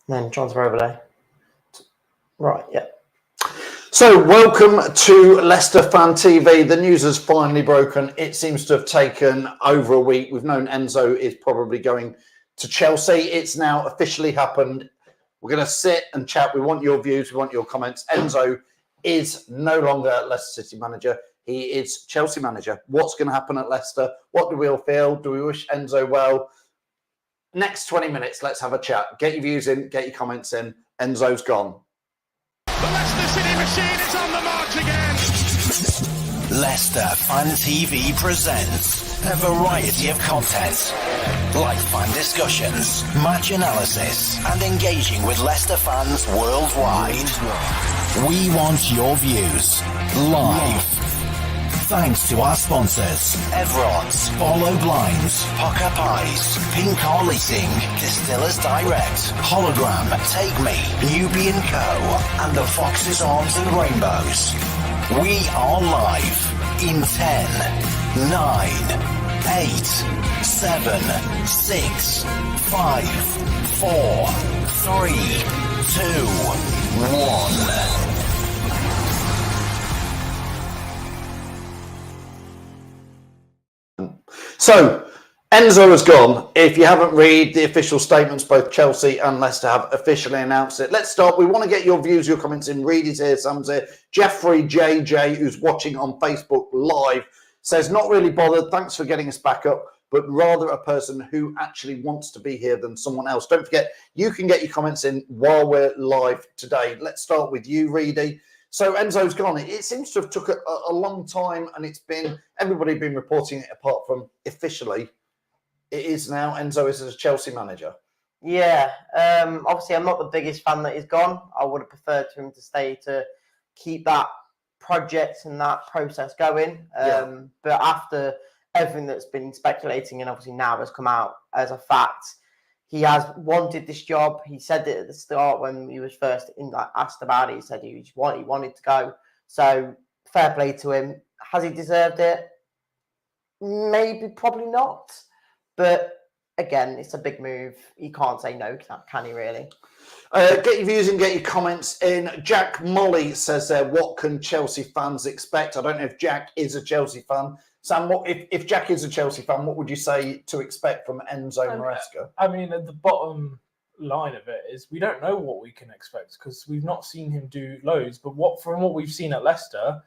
And then transfer overlay. Right, yeah. So, welcome to Leicester Fan TV. The news has finally broken. It seems to have taken over a week. We've known Enzo is probably going to Chelsea. It's now officially happened. We're going to sit and chat. We want your views. We want your comments. Enzo is no longer Leicester City manager. He is Chelsea manager. What's going to happen at Leicester? What do we all feel? Do we wish Enzo well? Next 20 minutes, let's have a chat. Get your views in, get your comments in. Enzo's gone. The Leicester City machine is on the march again. Leicester Fan TV presents a variety of content, like fan discussions, match analysis, and engaging with Leicester fans worldwide. We want your views live. Thanks to our sponsors, Everard's, Follow Blinds, Pocket Pies, Pink Car Leasing, Distillers Direct, Hologram, Take Me, Newbie & Co, and the Fox's Arms and Rainbows. We are live in 10, 9, 8, 7, 6, 5, 4, 3, 2, 1. So, Enzo has gone. If you haven't read the official statements, both Chelsea and Leicester have officially announced it. Let's start. We want to get your views, your comments in. Reed is here, Sam's here. Jeffrey JJ, who's watching on Facebook Live, says, not really bothered. Thanks for getting us back up, but rather a person who actually wants to be here than someone else. Don't forget, you can get your comments in while we're live today. Let's start with you, Reedy. So Enzo's gone. It seems to have took a long time, and it's been everybody been reporting it apart from officially. It is now Enzo is a Chelsea manager. Yeah, obviously I'm not the biggest fan that he's gone. I would have preferred for him to stay to keep that project and that process going. But after everything that's been speculating and obviously now has come out as a fact, he has wanted this job. He said it at the start when he was first asked about it. He said he wanted to go. So fair play to him. Has he deserved it? Maybe, probably not. But again, it's a big move. He can't say no, can he really? Get your views and get your comments in. Jack Molly says there, what can Chelsea fans expect? I don't know if Jack is a Chelsea fan. Sam, if Jack is a Chelsea fan, what would you say to expect from Enzo Maresca? I mean, at the bottom line of it is we don't know what we can expect because we've not seen him do loads. But from what we've seen at Leicester,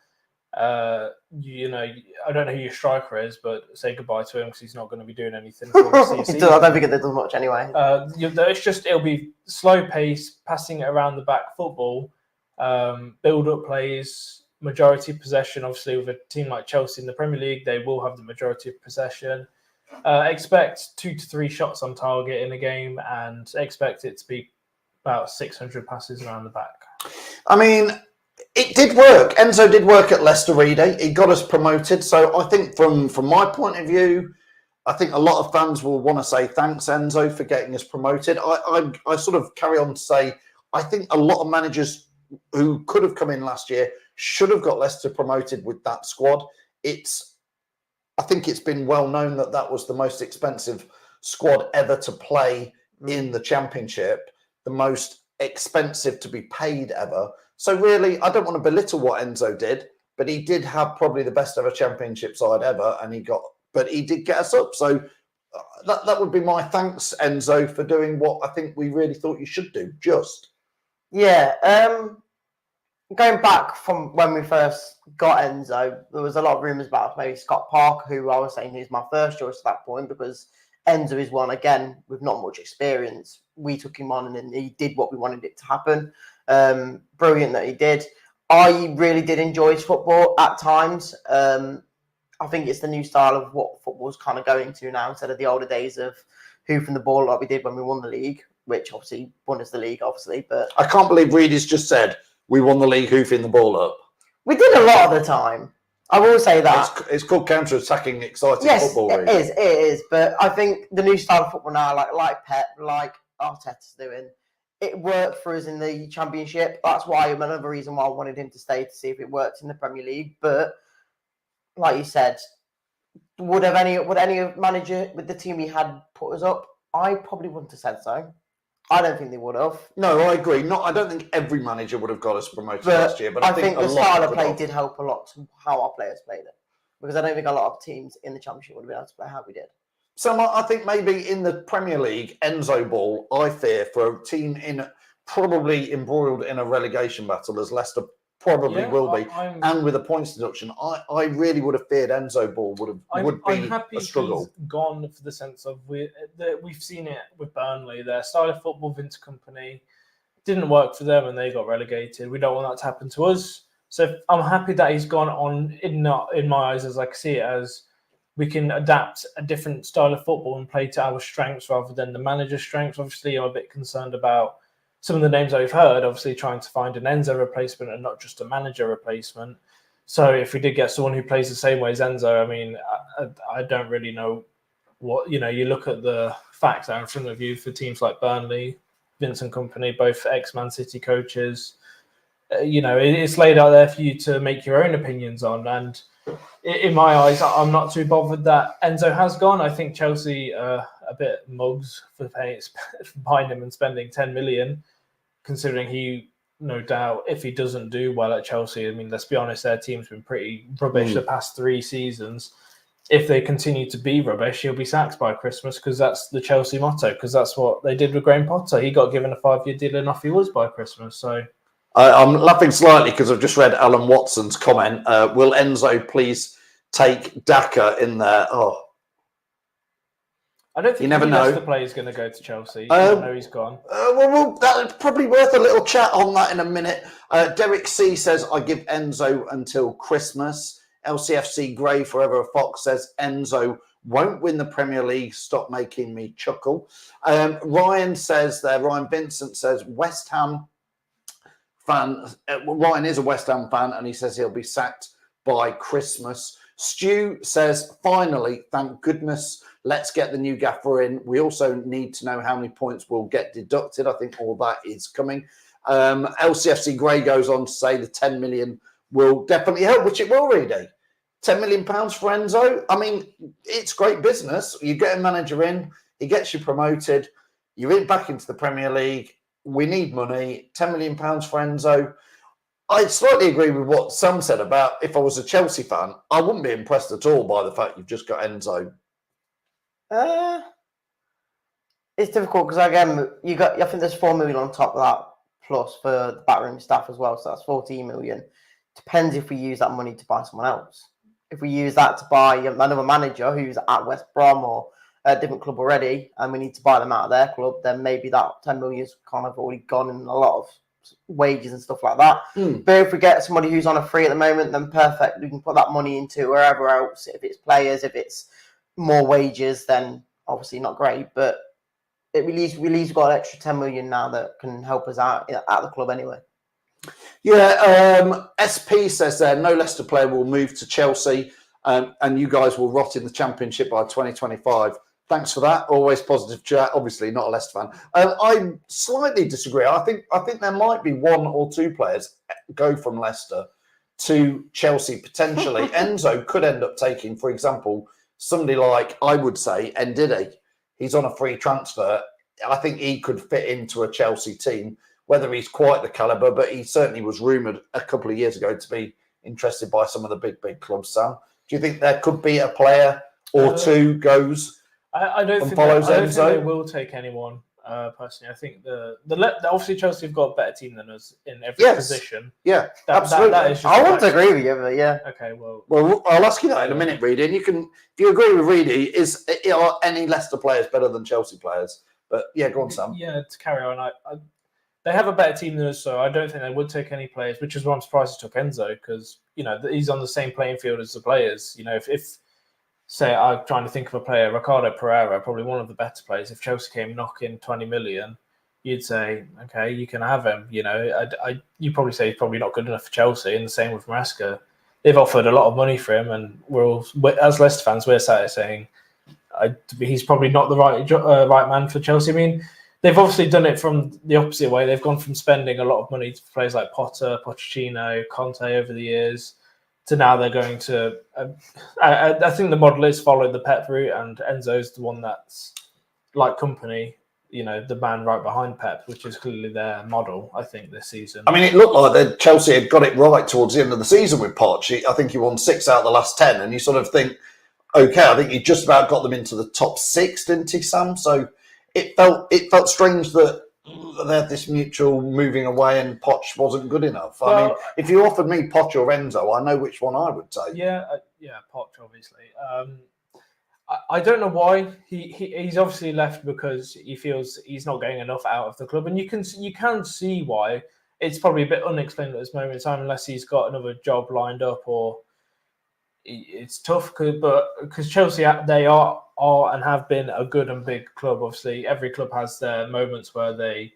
I don't know who your striker is, but say goodbye to him because he's not going to be doing anything. For the season. I don't think it does much anyway. It'll be slow pace, passing it around the back football, build up plays. Majority of possession, obviously, with a team like Chelsea in the Premier League, they will have the majority of possession. Expect 2 to 3 shots on target in a game and expect it to be about 600 passes around the back. I mean, it did work. Enzo did work at Leicester, Reedy. He got us promoted. So I think from my point of view, I think a lot of fans will want to say thanks, Enzo, for getting us promoted. I sort of carry on to say I think a lot of managers who could have come in last year should have got Leicester promoted with that squad. I think it's been well known that was the most expensive squad ever to play in the Championship, the most expensive to be paid ever. So really, I don't want to belittle what Enzo did, but he did have probably the best ever Championship side ever, and he did get us up. So that would be my thanks, Enzo, for doing what I think we really thought you should do. Going back from when we first got Enzo, there was a lot of rumours about maybe Scott Parker, who I was saying is my first choice at that point because Enzo is one, again, with not much experience. We took him on and he did what we wanted it to happen. Brilliant that he did. I really did enjoy his football at times. I think it's the new style of what football's kind of going to now instead of the older days of hoofing the ball like we did when we won the league, which obviously won us the league, obviously. But I can't believe Reedy's just said, we won the league hoofing the ball up. We did a lot of the time. I will say that. It's called counter-attacking, exciting football. It is. But I think the new style of football now, like Pep, like Arteta's doing, it worked for us in the Championship. That's why another reason why I wanted him to stay to see if it works in the Premier League. But like you said, would any manager with the team he had put us up? I probably wouldn't have said so. I don't think they would have. No, I agree. I don't think every manager would have got us promoted But last year, but I think the a lot style of would play have. did help a lot to how our players played it. Because I don't think a lot of teams in the Championship would have been able to play how we did. So I think maybe in the Premier League, Enzo Ball, I fear for a team probably embroiled in a relegation battle, as Leicester probably will be, and with a points deduction, I really would have feared Enzo Ball would be I'm happy a struggle. he's gone for the sense of we've seen it with Burnley. Their style of football, Vince Company, didn't work for them and they got relegated. We don't want that to happen to us. So I'm happy that he's gone on, in my eyes, as I see it, as we can adapt a different style of football and play to our strengths rather than the manager's strengths. Obviously, I'm a bit concerned about some of the names I've heard, obviously trying to find an Enzo replacement and not just a manager replacement. So if we did get someone who plays the same way as Enzo, I mean, I don't really know what, you look at the facts that are in front of you for teams like Burnley, Vincent Company, both ex-Man City coaches. It's laid out there for you to make your own opinions on. And in my eyes, I'm not too bothered that Enzo has gone. I think Chelsea are a bit mugs for buying him and spending 10 million, considering he, no doubt, if he doesn't do well at Chelsea, I mean, let's be honest, their team's been pretty rubbish the past 3 seasons. If they continue to be rubbish, he'll be sacked by Christmas, because that's the Chelsea motto, because that's what they did with Graham Potter. He got given a 5-year deal and off he was by Christmas. So I'm laughing slightly because I've just read Alan Watson's comment. Will Enzo please take Daka in there? Oh, I don't think you never know. The player is going to go to Chelsea. I know he's gone. Well, that's probably worth a little chat on that in a minute. Derek C says, I give Enzo until Christmas. LCFC Grey Forever Fox says, Enzo won't win the Premier League. Stop making me chuckle. Ryan Vincent says, West Ham fan. Ryan is a West Ham fan, and he says he'll be sacked by Christmas. Stu says, finally, thank goodness, let's get the new gaffer in. We also need to know how many points will get deducted. I think all that is coming. LCFC Grey goes on to say the 10 million will definitely help, which it will, really. £10 million for Enzo. I mean, it's great business. You get a manager in, he gets you promoted, you're back into the Premier League. We need money. £10 million for Enzo. I slightly agree with what Sam said about if I was a Chelsea fan, I wouldn't be impressed at all by the fact you've just got Enzo. It's difficult because, again, I think there's 4 million on top of that, plus for the backroom staff as well. So that's 14 million. Depends if we use that money to buy someone else. If we use that to buy another manager who's at West Brom or a different club already, and we need to buy them out of their club, then maybe that 10 million is kind of already gone in a lot of wages and stuff like that. But if we get somebody who's on a free at the moment, then perfect. We can put that money into wherever else. If it's players, if it's more wages, then obviously not great. But at least we've got an extra 10 million now that can help us out at the club anyway. Yeah, SP says there, no Leicester player will move to Chelsea, and you guys will rot in the Championship by 2025. Thanks for that. Always positive chat. Obviously, not a Leicester fan. I slightly disagree. I think there might be 1 or 2 players go from Leicester to Chelsea potentially. Enzo could end up taking, for example, somebody like, I would say, Ndidi. He's on a free transfer. I think he could fit into a Chelsea team. Whether he's quite the calibre, but he certainly was rumoured a couple of years ago to be interested by some of the big clubs. Sam, do you think there could be a player or 2 goes? I don't think they will take anyone. Personally, I think obviously Chelsea have got a better team than us in every position. Yeah, absolutely. I want to agree with you, but yeah. Okay, well, I'll ask you that in a minute, Reedy. And if you agree with Reedy, are any Leicester players better than Chelsea players? But yeah, go on, Sam. Yeah, to carry on, they have a better team than us, so I don't think they would take any players. Which is why I'm surprised they took Enzo, because he's on the same playing field as the players. If say I'm trying to think of a player, Ricardo Pereira, probably one of the better players. If Chelsea came knocking 20 million, you'd say, okay, you can have him. You probably say he's probably not good enough for Chelsea, and the same with Maresca. They've offered a lot of money for him, and as Leicester fans, we're sat here saying he's probably not the right man for Chelsea. I mean, they've obviously done it from the opposite way. They've gone from spending a lot of money to players like Potter, Pochettino, Conte over the years, to now they're going to. I think the model is follow the Pep route, and Enzo's the one that's like company. the man right behind Pep, which is clearly their model, I think, this season. I mean, it looked like that Chelsea had got it right towards the end of the season with Poch. I think he won 6 out of the last 10, and you sort of think, okay, I think he just about got them into the top 6, didn't he, Sam? So it felt strange that they had this mutual moving away and Poch wasn't good enough. I mean, if you offered me Poch or Enzo, I know which one I would take. Yeah, Poch, obviously. I don't know why he's obviously left because he feels he's not getting enough out of the club, and you can see why. It's probably a bit unexplained at this moment in time, unless he's got another job lined up, or it's tough. Because Chelsea, they are and have been a good and big club. Obviously, every club has their moments where they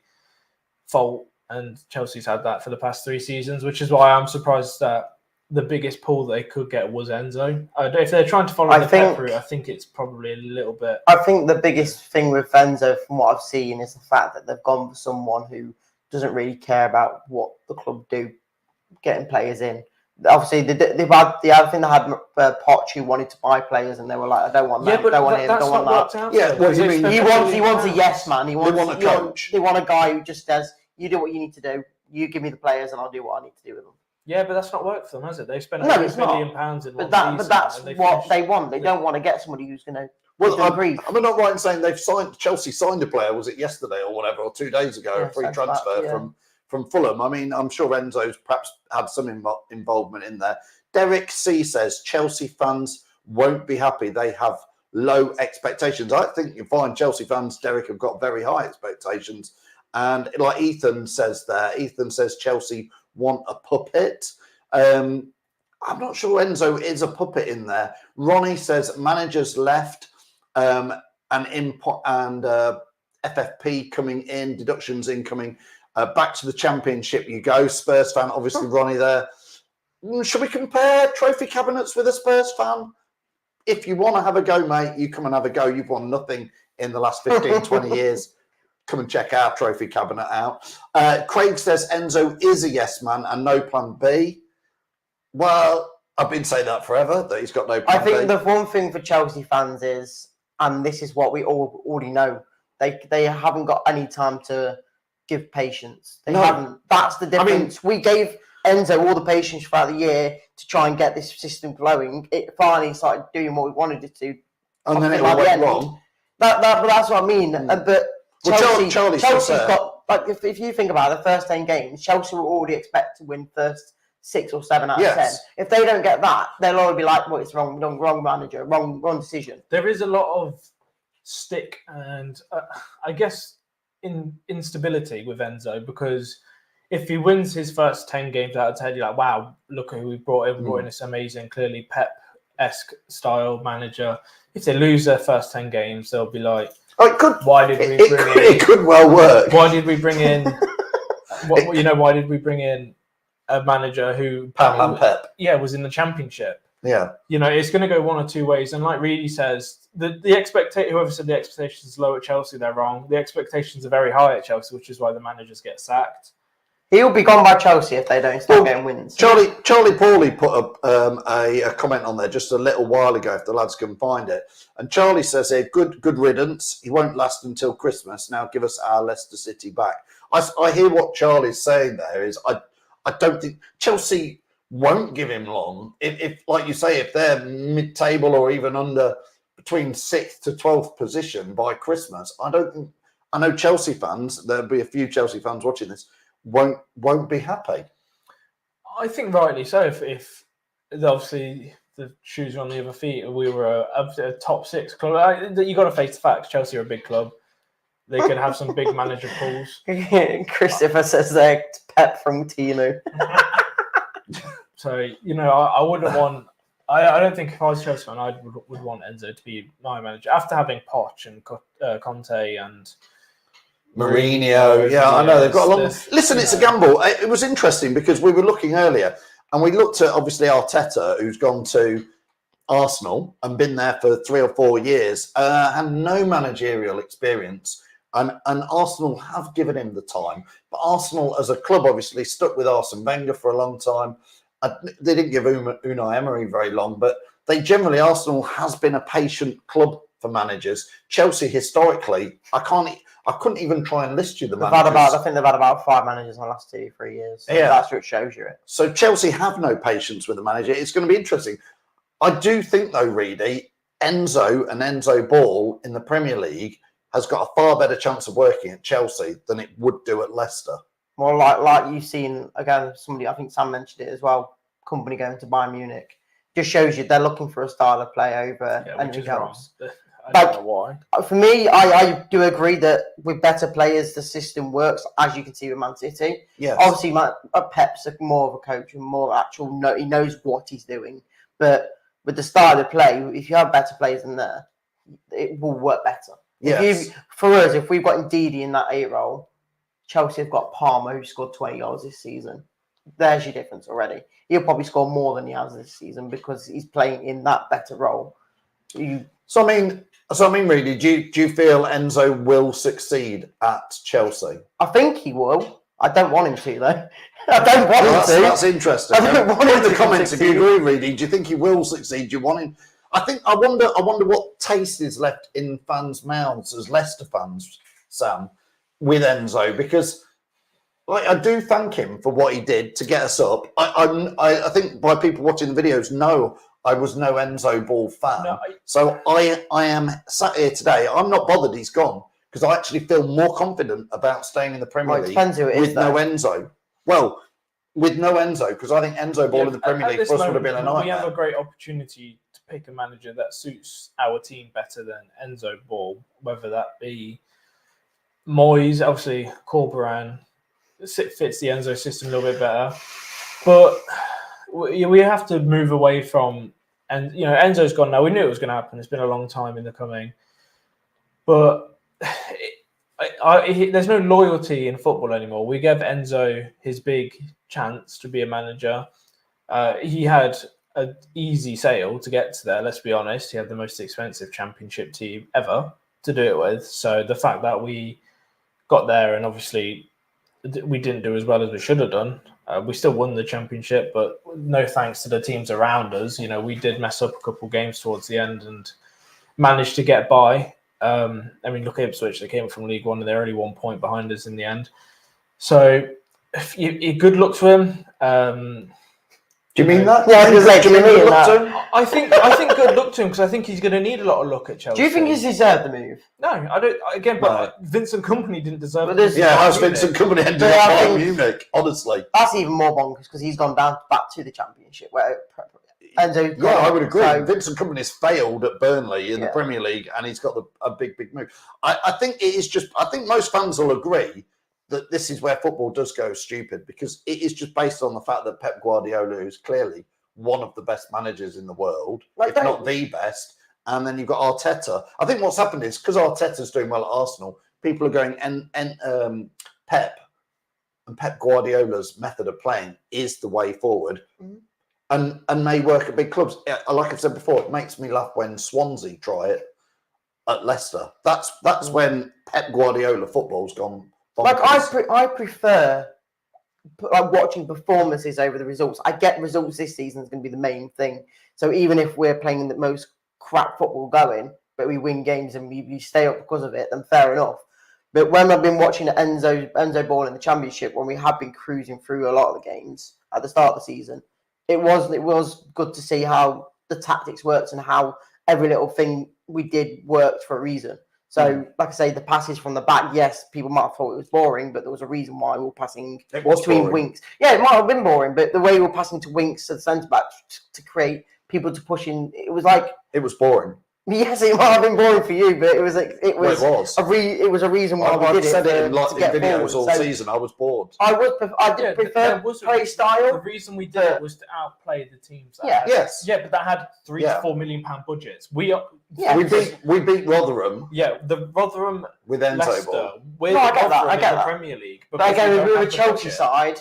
fault, and Chelsea's had that for the past 3 seasons, which is why I'm surprised that the biggest pull they could get was Enzo. If they're trying to follow the Pep route, I think it's probably a little bit. I think the biggest thing with Enzo, from what I've seen, is the fact that they've gone for someone who doesn't really care about what the club do, getting players in. Obviously, they've had the other thing. They had Poch, who wanted to buy players, and they were like, "I don't want that. Yeah, but don't want him. Don't want that." Yeah, what do you mean? He wants a yes man. He wants a coach. They want a guy who just says, "You do what you need to do. You give me the players, and I'll do what I need to do with them." Yeah, but that's not worked for them, has it? They've spent £1 billion in one season. But that's what they want. They don't want to get somebody who's going to. Well, I'm not right in saying Chelsea signed a player. Was it yesterday or whatever, or 2 days ago? A free transfer from Fulham. I mean, I'm sure Enzo's perhaps had some involvement in there. Derek C says Chelsea fans won't be happy. They have low expectations. I think you find Chelsea fans, Derek, have got very high expectations. And like Ethan says Chelsea want a puppet. I'm not sure Enzo is a puppet in there. Ronnie says managers left and FFP coming in, deductions incoming. Back to the championship you go. Spurs fan, obviously, Ronnie there. Should we compare trophy cabinets with a Spurs fan? If you want to have a go, mate, you come and have a go. You've won nothing in the last 15, 20 years. Come and check our trophy cabinet out. Craig says Enzo is a yes man and no plan B. Well, I've been saying that forever, that he's got no plan B. I think the one thing for Chelsea fans is, and this is what we all already know, they haven't got any time to give patience. They haven't. That's the difference. We gave Enzo all the patience throughout the year to try and get this system flowing. It finally started doing what we wanted it to. And then it all went wrong. But that's what I mean. But Chelsea's got, like, if you think about it, the first 10 games, Chelsea will already expect to win first 6 or 7 out of 10. If they don't get that, they'll already be like, well, it's wrong manager, wrong decision. There is a lot of stick and I guess instability with Enzo, because if he wins his first 10 games out of 10, you're like, wow, look at who we brought in. We brought in this amazing, clearly Pep-esque style manager. If they lose their first 10 games, they'll be like, it could well work. Why did we bring in? Why did we bring in a manager who Pep? Yeah, was in the championship. Yeah, it's going to go one or two ways. And like Reedy says, whoever said the expectations are low at Chelsea, they're wrong. The expectations are very high at Chelsea, which is why the managers get sacked. He'll be gone by Chelsea if they don't start getting wins. Charlie Pauly put up a comment on there just a little while ago, if the lads can find it. And Charlie says here, good riddance. He won't last until Christmas. Now give us our Leicester City back. I hear what Charlie's saying there is I don't think Chelsea won't give him long. If like you say, if they're mid-table or even under between 6th to 12th position by Christmas, I know Chelsea fans, there'll be a few Chelsea fans watching this, won't be happy. I think rightly so. If obviously the shoes are on the other feet, we were a top 6 club. You got to face the facts. Chelsea are a big club. They could have some big manager pulls. Christopher says they're Pep from Tino. So I wouldn't want. I don't think if I was a Chelsea fan, I would want Enzo to be my manager after having Poch and Conte and Mourinho. Yeah, I know they've got a long. Listen, it's a gamble. It was interesting because we were looking earlier and we looked at obviously Arteta, who's gone to Arsenal and been there for 3 or 4 years, had no managerial experience. And Arsenal have given him the time. But Arsenal as a club obviously stuck with Arsene Wenger for a long time. They didn't give Unai Emery very long, but Arsenal has been a patient club for managers. Chelsea historically, I couldn't even try and list you the I managers. think they've had about 5 managers in the last 2-3 years. So Yeah. that's what shows you it. So Chelsea have no patience with the manager. It's going to be interesting. I do think, though, Reedy, Enzo Ball in the Premier League has got a far better chance of working at Chelsea than it would do at Leicester. Well, like you've seen, again, somebody, I think Sam mentioned it as well, company going to Bayern Munich. Just shows you they're looking for a style of play over anything else. I don't know why. For me, I do agree that with better players, the system works, as you can see with Man City. Yes. Obviously, Pep's more of a coach and more actual, he knows what he's doing. But with the style of play, if you have better players in there, it will work better. Yes. For us, if we've got Ndidi in that 8 role, Chelsea have got Palmer, who scored 20 goals this season. There's your difference already. He'll probably score more than he has this season because he's playing in that better role. So I mean, really, do you feel Enzo will succeed at Chelsea? I think he will. I don't want him to, though. I don't want him to. That's interesting. I don't want him in the to comments if you succeed. agree, Reedy. Do you think he will succeed? Do you want him? I wonder what taste is left in fans' mouths as Leicester fans, Sam, with Enzo, because I do thank him for what he did to get us up. I think by people watching the videos know I was no Enzo Ball fan. No, So I am sat here today. I'm not bothered he's gone because I actually feel more confident about staying in the Premier League depends who it with is, no though. Enzo. Well, with no Enzo, because I think Enzo Ball in the Premier at League this for us would have moment, been a We have a nightmare. great opportunity to pick a manager that suits our team better than Enzo Ball, whether that be Moyes, obviously Corberan, fits the Enzo system a little bit better. But we have to move away from, and Enzo's gone now. We knew it was going to happen. It's been a long time in the coming, but there's no loyalty in football anymore. We gave Enzo his big chance to be a manager. He had an easy sail to get to there. Let's be honest. He had the most expensive championship team ever to do it with. So the fact that we got there and obviously we didn't do as well as we should have done. We still won the championship, but no thanks to the teams around us. We did mess up a couple of games towards the end and managed to get by. Look at Ipswich. They came from League One and they're only 1 point behind us in the end. So, good luck to him. Do you mean that? Yeah, I was going to say, do you mean good luck that? to him? I think good luck to him because I think he's going to need a lot of luck at Chelsea. Do you think he's deserved the move? No, I don't. Again, but Vincent Kompany didn't deserve But it. there's- Yeah, how's Vincent Company ended But up I at think- Munich? Honestly, That's even more bonkers because he's gone back to the Championship where Enzo. yeah, I would agree. So, Vincent Company's failed at Burnley in the Yeah. Premier League, and he's got a big move. I think it is just. I think most fans will agree that this is where football does go stupid because it is just based on the fact that Pep Guardiola is clearly one of the best managers in the world, if not the best. And then you've got Arteta. I think what's happened is because Arteta's doing well at Arsenal, people are going Pep and Pep Guardiola's method of playing is the way forward, and may work at big clubs. Like I've said before, it makes me laugh when Swansea try it at Leicester. That's when Pep Guardiola football's gone bonkers. I prefer watching performances over the results. I get results this season is going to be the main thing. So even if we're playing the most crap football going, but we win games and we stay up because of it, then fair enough. But when I've been watching Enzo Ball in the Championship, when we have been cruising through a lot of the games at the start of the season, it was good to see how the tactics worked and how every little thing we did worked for a reason. So, like I say, the passes from the back, yes, people might have thought it was boring, but there was a reason why we were passing between Winks. Yeah, it might have been boring, but the way we were passing to Winks to the centre-back to create people to push in, it was like... It was boring. Yes, it might have been boring for you, but it was a reason why we did it. I've said it in get videos forward. all season. I was bored. I did prefer play style. The reason we did it was to outplay the teams. Yes. Yeah, but that had £3 to £4 million budgets. We beat Rotherham. Yeah, the Rotherham with Enzo Leicester. Ball. We're I get that. in the Premier League. But again, if we were a the Chelsea budget. side,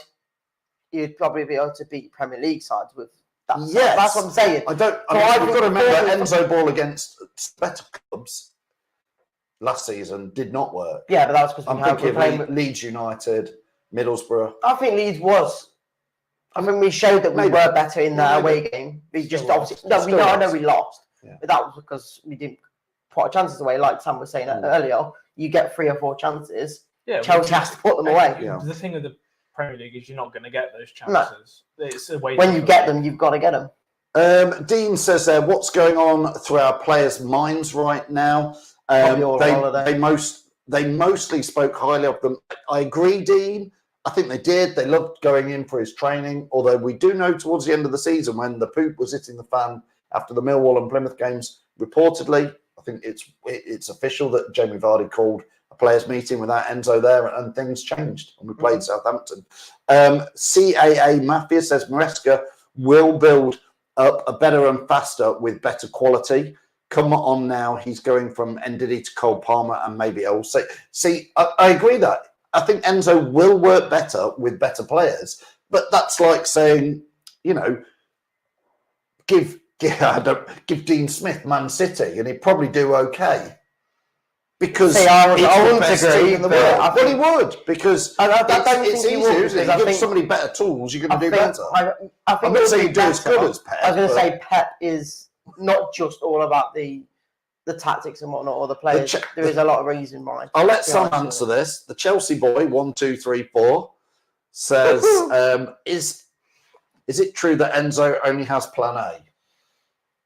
you'd probably be able to beat Premier League sides with that. Yes. That's what I'm saying. You've got to remember Enzo Ball against better clubs last season did not work. Yeah, but that was because I'm thinking of Leeds United, Middlesbrough. I think Leeds was. I think we showed that we were better in the away game. We just obviously I know we lost, but that was because we didn't put our chances away, like Sam was saying earlier. you get 3 or 4 chances. Yeah, Chelsea has to put them away. Yeah. The thing with the Premier League is you're not going to get those chances. No. It's a way When you get them, you've got to get them. Dean says there, what's going on through our players' minds right now? They mostly spoke highly of them. I agree, Dean. I think they did. They loved going in for his training. Although we do know towards the end of the season, when the poop was hitting the fan after the Millwall and Plymouth games, reportedly, I think it's official that Jamie Vardy called a players' meeting without Enzo there, and things changed, and we played Southampton. CAA Mafia says Maresca will build up a better and faster with better quality. Come on now, he's going from Ndidi to Cole Palmer and maybe LC. See, I agree that. I think Enzo will work better with better players, but that's like saying, you know, give Dean Smith Man City and he'd probably do okay. Because I wouldn't agree. Well, he would, because it's easier, isn't it? You give somebody better tools, you're going to do better. I'm not saying you do as good as Pep. I was going to say Pep is not just all about the tactics and whatnot, or the players. There is a lot of reason why. I'll let Sam answer this. The Chelsea boy, 1234, says, is it true that Enzo only has plan A?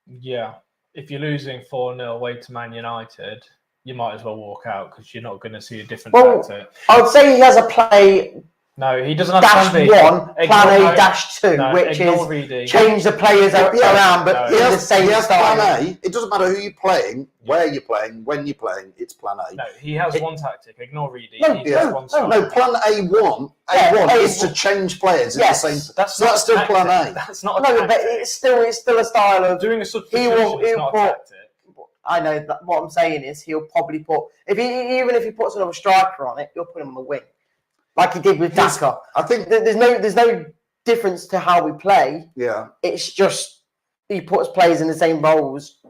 Yeah. If you're losing 4-0 away to Man United, you might as well walk out because you're not going to see a different tactic. I would say he has a play. No, he doesn't have plan B. Plan A -2, which is change the players around, but in the same style. Plan A. It doesn't matter who you're playing, where you're playing, when you're playing. It's plan A. No, he has one tactic. Ignore Reedy. No, plan A1 is to change players in the same. That's still plan A. That's not a tactic. But it's still a style of doing a substitution. It's not a tactic. I know that what I'm saying is he'll probably put even if he puts another striker on it, he'll put him on the wing, like he did with Daka. I think there's no difference to how we play. Yeah, it's just he puts players in the same roles,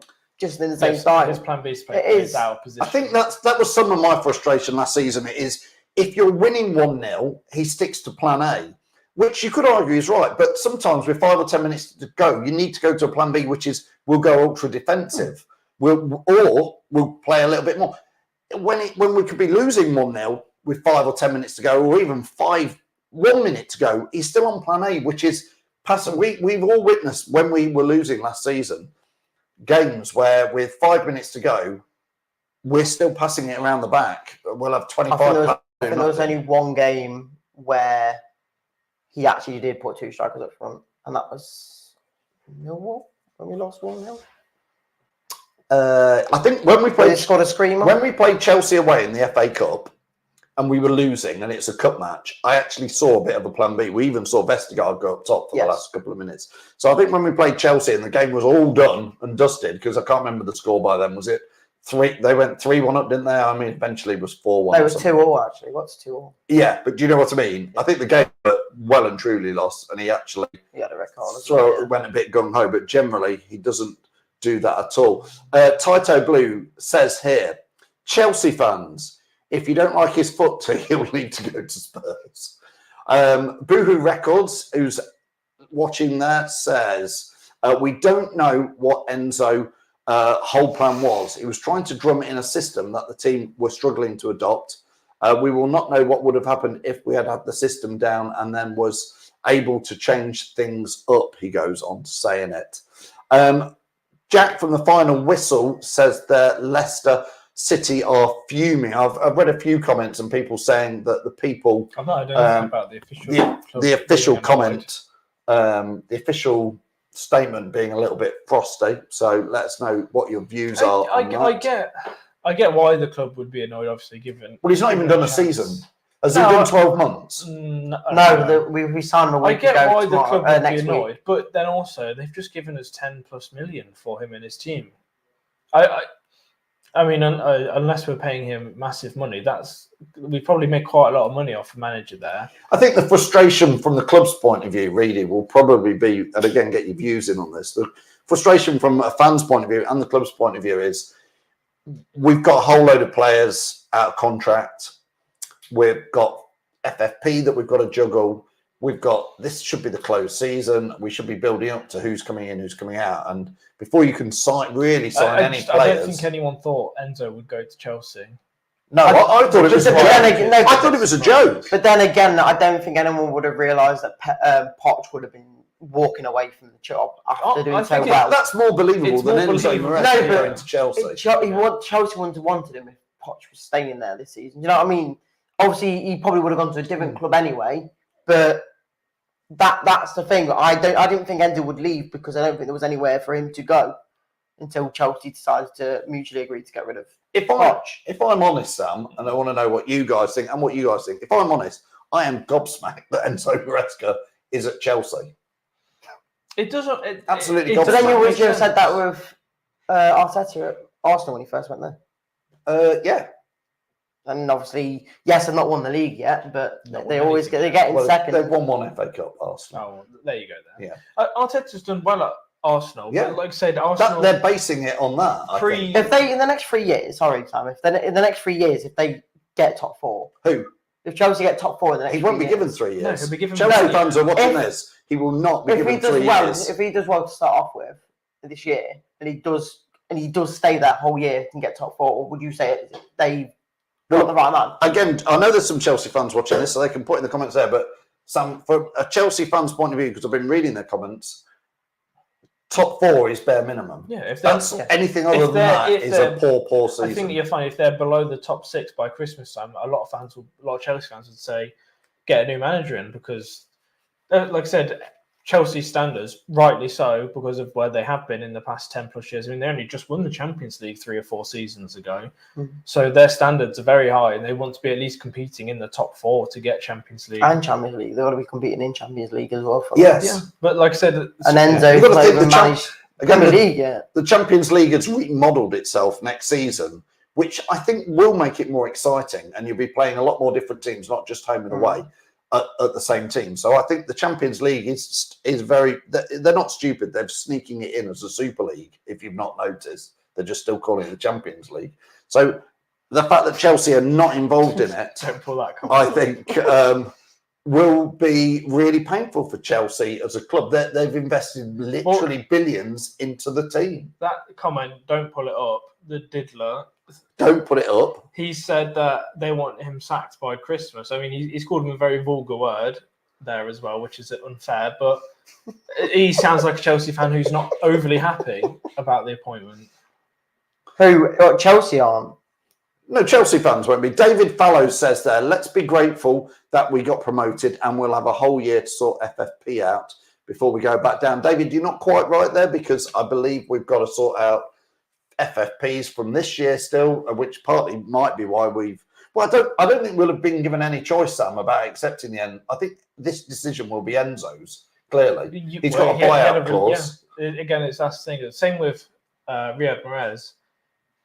just in the same style. His plan B is out of position. I think that was some of my frustration last season. It is if you're winning 1-0, he sticks to plan A, which you could argue is right. But sometimes with 5 or 10 minutes to go, you need to go to a plan B, which is we'll go ultra defensive. We'll play a little bit more. When we could be losing 1-0 with 5 or 10 minutes to go, or even 1 minute to go, he's still on plan A, which is passing. We've all witnessed when we were losing last season, games where with 5 minutes to go, we're still passing it around the back. We'll have 25. I think there was only one game where he actually did put 2 strikers up front, and that was Millwall when we lost 1-0. I think when we played scored a screamer. When we played Chelsea away in the FA Cup and we were losing and it's a cup match, I actually saw a bit of a plan B. We even saw Vestergaard go up top for the last couple of minutes. So I think when we played Chelsea and the game was all done and dusted, because I can't remember the score by then, was it 3? They went 3-1 up, didn't they? I mean, eventually it was 4-1. No, it was 2-2 actually. What's 2-2? Yeah, but do you know what I mean? I think the game well and truly lost, and he had a record. So it went a bit gung ho, but generally he doesn't do that at all. Tito Blue says here, Chelsea fans, if you don't like his foot, he'll need to go to Spurs. Boohoo Records, who's watching there, says we don't know what Enzo whole plan was. He was trying to drum in a system that the team were struggling to adopt. We will not know what would have happened if we had the system down and then was able to change things up, he goes on to say in it. Jack from the Final Whistle says that Leicester City are fuming. I've read a few comments and people saying that the people... I don't know about the official... The official comment, the official statement being a little bit frosty. So let us know what your views are. I get why the club would be annoyed, obviously, given... Well, he's not even done a season. Has he done 12 months? No, we signed him a week ago. I get why the club would be annoyed, but then also they've just given us 10+ million for him and his team. I mean, unless we're paying him massive money, we probably make quite a lot of money off a manager there. I think the frustration from the club's point of view, really, will probably be, and again, get your views in on this. The frustration from a fan's point of view and the club's point of view is we've got a whole load of players out of contract. We've got FFP that we've got to juggle. This should be the closed season. We should be building up to who's coming in, who's coming out. And before you can sign any players. I don't think anyone thought Enzo would go to Chelsea. No, I thought it was. I thought it was a joke. But then again, I don't think anyone would have realised that Poch would have been walking away from the job after doing so well. That's more believable than Enzo Maresca going to Chelsea. Chelsea wouldn't have wanted him if Poch was staying there this season. You know what I mean? Obviously, he probably would have gone to a different club anyway. But that's the thing. I didn't think Enzo would leave because I don't think there was anywhere for him to go until Chelsea decided to mutually agree to get rid of Poch. If I'm honest, Sam, and I want to know what you guys think and what you guys think. If I'm honest, I am gobsmacked that Enzo Maresca is at Chelsea. It doesn't absolutely. But then you would have said that with Arteta at Arsenal when he first went there. Yeah. And obviously, yes, they've not won the league yet, but they always get in second. They've won one FA Cup, Arsenal. Oh, there you go. Then. Yeah. Arteta's done well at Arsenal. Yeah. But like I said, Arsenal. They're basing it on that. If they in the next 3 years, sorry, Sam. If they in the next 3 years, if they get top four, who? If Chelsea get top four in the next, he won't be given 3 years. No, he'll be given. Chelsea fans are watching this. He will not be given 3 years. If he does well to start off with this year, and he does stay that whole year and get top four, would you say they got the right man? Again, I know there's some Chelsea fans watching this, so they can put in the comments there. But Sam, from a Chelsea fan's point of view, because I've been reading their comments, top four is bare minimum. Yeah, if that's anything other than that is a poor season. I think you're fine if they're below the top six by Christmas time. A lot of Chelsea fans would say, get a new manager in because, like I said, Chelsea standards, rightly so, because of where they have been in the past 10 plus years. I mean, they only just won the Champions League 3 or 4 seasons ago. Mm-hmm. So their standards are very high and they want to be at least competing in the top 4 to get Champions League. And Champions League. They've got to be competing in Champions League as well. Yes. Yeah. But like I said... And Enzo, you've got to think the Champions League has remodelled itself next season, which I think will make it more exciting and you'll be playing a lot more different teams, not just home and away. At the same team. So I think the Champions League is very... They're not stupid. They're sneaking it in as a Super League, if you've not noticed. They're just still calling it the Champions League. So the fact that Chelsea are not involved in it, don't pull that I think, will be really painful for Chelsea as a club. They've invested literally billions into the team. That comment, don't pull it up, the diddler... Don't put it up. He said that they want him sacked by Christmas. I mean, he's called him a very vulgar word there as well, which is unfair. But he sounds like a Chelsea fan who's not overly happy about the appointment. Chelsea aren't? No, Chelsea fans won't be. David Fallows says there, let's be grateful that we got promoted and we'll have a whole year to sort FFP out before we go back down. David, you're not quite right there because I believe we've got to sort out FFPs from this year still, which partly might be why we've... Well, I don't think we'll have been given any choice, Sam, about accepting the end. I think this decision will be Enzo's, clearly. He's got a buyout clause. Yeah. Again, it's that thing. Same with Riyad Mahrez.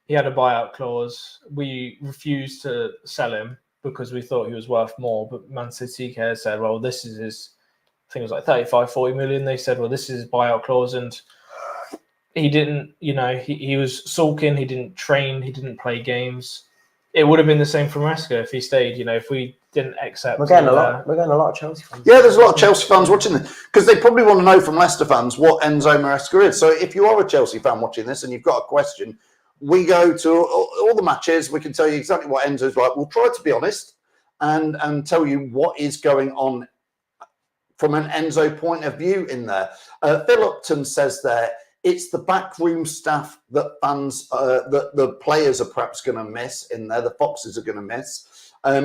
He had a buyout clause. We refused to sell him because we thought he was worth more, but Man City said, well, this is his... I think it was like 35, 40 million. They said, well, this is his buyout clause, and... He didn't, he was sulking. He didn't train. He didn't play games. It would have been the same for Maresca if he stayed. If we didn't accept. We're getting a lot of Chelsea fans. Yeah, there's a lot of Chelsea fans watching this because they probably want to know from Leicester fans what Enzo Maresca is. So if you are a Chelsea fan watching this and you've got a question, we go to all the matches. We can tell you exactly what Enzo's like. We'll try to be honest and tell you what is going on from an Enzo point of view in there. Phil Upton says there, it's the backroom staff that fans, that the players are perhaps going to miss in there. The Foxes are going to miss.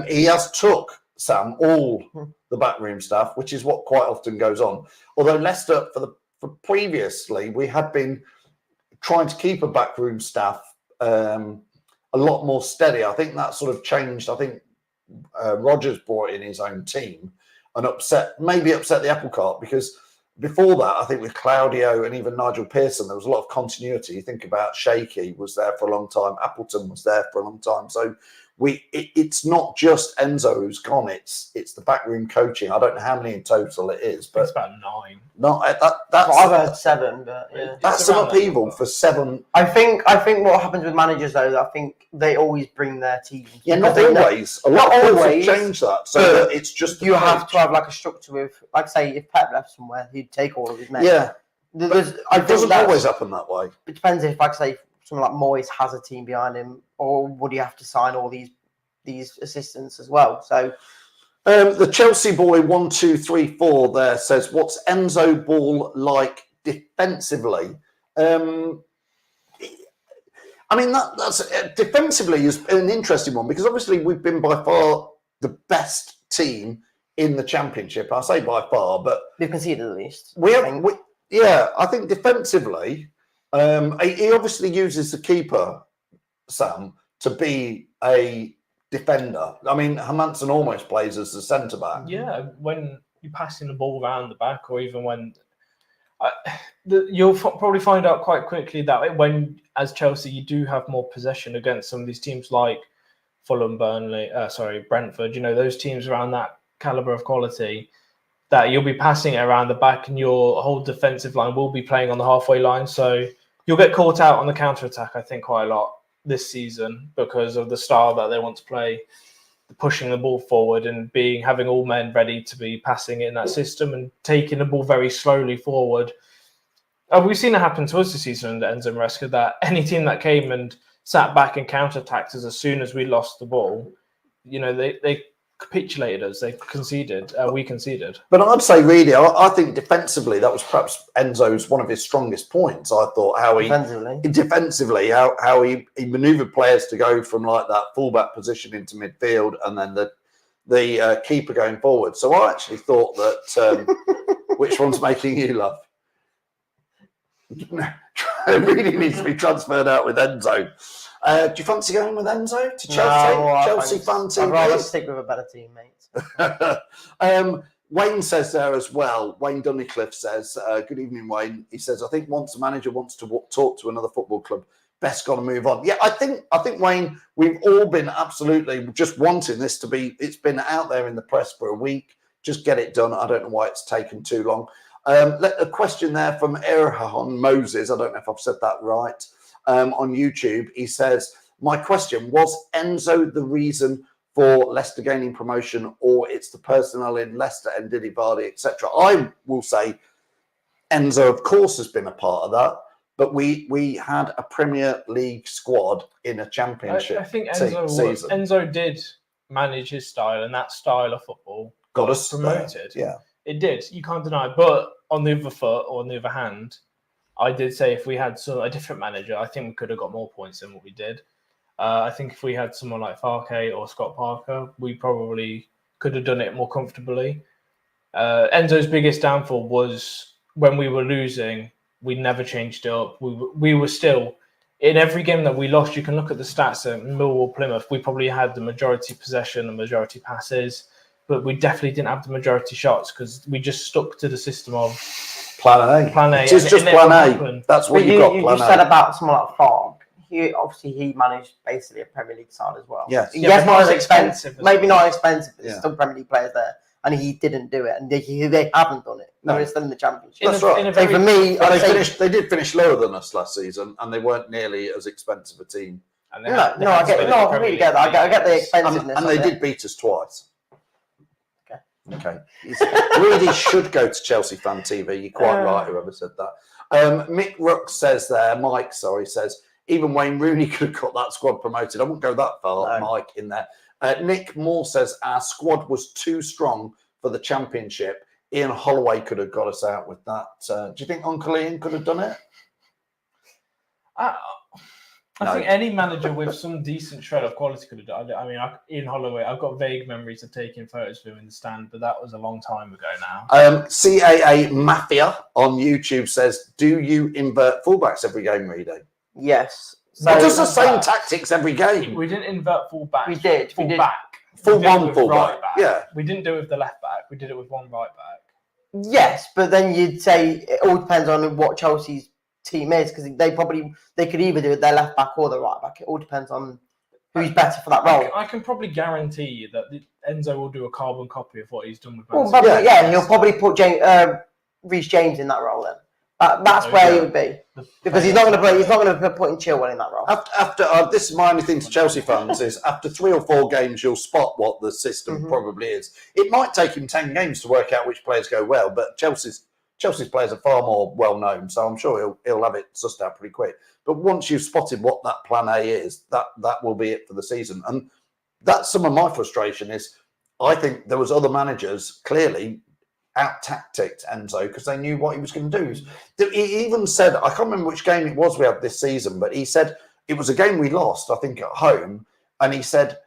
He has took, Sam, all the backroom staff, which is what quite often goes on. Although Leicester, for previously, we had been trying to keep a backroom staff a lot more steady. I think that sort of changed. I think Rodgers brought in his own team and upset the apple cart because... Before that, I think with Claudio and even Nigel Pearson, there was a lot of continuity. You think about Shaky was there for a long time. Appleton was there for a long time. So it's not just Enzo who's gone. It's the backroom coaching. I don't know how many in total it is, but it's about 9. That's I've heard 7, but yeah. That's some upheaval for 7. I think what happens with managers though is I think they always bring their team. Yeah, not always. A lot of people change that. So that it's just you have to have like a structure with, like say, if Pep left somewhere, he'd take all of his men. Yeah, it doesn't always happen that way. It depends if, like say, someone like Moyes has a team behind him, or would he have to sign all these these assistants as well. So the Chelsea boy 1234 there says, "What's Enzo Ball like defensively?" I mean, that's defensively is an interesting one because obviously we've been by far the best team in the Championship. I say by far, but we've conceded the least. I think defensively, he obviously uses the keeper, Sam, to be a defender. I mean, Hermansen almost plays as the centre back. Yeah, when you're passing the ball around the back, or even when you'll probably find out quite quickly that when, as Chelsea, you do have more possession against some of these teams like Fulham, Brentford. You know, those teams around that caliber of quality, that you'll be passing it around the back, and your whole defensive line will be playing on the halfway line. So you'll get caught out on the counter attack, I think, quite a lot this season because of the style that they want to play, pushing the ball forward and having all men ready to be passing in that system and taking the ball very slowly forward. We've seen it happen to us this season under Enzo Maresca, that any team that came and sat back and counter-attacked us as soon as we lost the ball, you know, they capitulated us. They conceded. We conceded. But I'd say, really, I think defensively that was perhaps Enzo's one of his strongest points. I thought how he defensively how he manoeuvred players to go from like that fullback position into midfield, and then the keeper going forward. So I actually thought that which one's making you laugh? It really needs to be transferred out with Enzo. Do you fancy going with Enzo to Chelsea? No, Chelsea fan TV? I'd rather stick with a better teammate. Wayne says there as well. Wayne Dunnicliffe says, "Good evening, Wayne." He says, "I think once a manager wants to talk to another football club, best got to move on." Yeah, I think Wayne, we've all been absolutely just wanting this to be. It's been out there in the press for a week. Just get it done. I don't know why it's taken too long. A question there from Erhan Moses. I don't know if I've said that right. On YouTube, he says, "My question, was Enzo the reason for Leicester gaining promotion, or it's the personnel in Leicester and Didi Vardy, etc.?" I will say Enzo, of course, has been a part of that, but we had a Premier League squad in a Championship I think season. Enzo did manage his style, and that style of football got us promoted. There. Yeah, it did. You can't deny it. But on the other foot, or on the other hand, I did say if we had a different manager, I think we could have got more points than what we did. I think if we had someone like Farke or Scott Parker, we probably could have done it more comfortably. Enzo's biggest downfall was when we were losing, we never changed it up. We were still, in every game that we lost, you can look at the stats at Millwall, Plymouth, we probably had the majority possession and majority passes, but we definitely didn't have the majority shots because we just stuck to the system of Plan A. It is just Plan A. That's what you got. You said about someone like Fark. He managed basically a Premier League side as well. Yes. Yes, not as expensive. Maybe not expensive, but there's still Premier League players there. And he didn't do it. And they haven't done it. No. They're still in the Championship. That's right. So for me, they did finish lower than us last season, and they weren't nearly as expensive a team. I completely get that. I get the expensiveness. And they did beat us twice. Okay. Really should go to Chelsea Fan TV. You're quite right, whoever said that. Mike says, even Wayne Rooney could have got that squad promoted. I won't go that far, no. Mike, in there. Nick Moore says, our squad was too strong for the Championship. Ian Holloway could have got us out with that. Do you think Uncle Ian could have done it? I think any manager with some decent shred of quality could have done it. I mean, Ian Holloway, I've got vague memories of taking photos of him in the stand, but that was a long time ago now. CAA Mafia on YouTube says, do you invert fullbacks every game, Reedy? Yes. So it does the same tactics every game. We didn't invert fullback. We did. Fullback. Fullback. Right back. Yeah. We didn't do it with the left back. We did it with one right back. Yes, but then you'd say it all depends on what Chelsea's team is, because they could either do it their left back or the right back. It all depends on who's better for that role. I can probably guarantee you that Enzo will do a carbon copy of what he's done with Man City. He'll probably put Reece James in that role then. That's where he would be, because he's not going to play. He's not going to put in Chilwell in that role. After this is my only thing to Chelsea fans is after 3 or 4 games you'll spot what the system probably is. It might take him 10 games to work out which players go well, but Chelsea's players are far more well known, so I'm sure he'll have it sussed out pretty quick. But once you've spotted what that plan A is, that will be it for the season. And that's some of my frustration. Is I think there was other managers clearly out-tacticked Enzo because they knew what he was going to do. He even said, I can't remember which game it was we had this season, but he said it was a game we lost, I think, at home. And he said,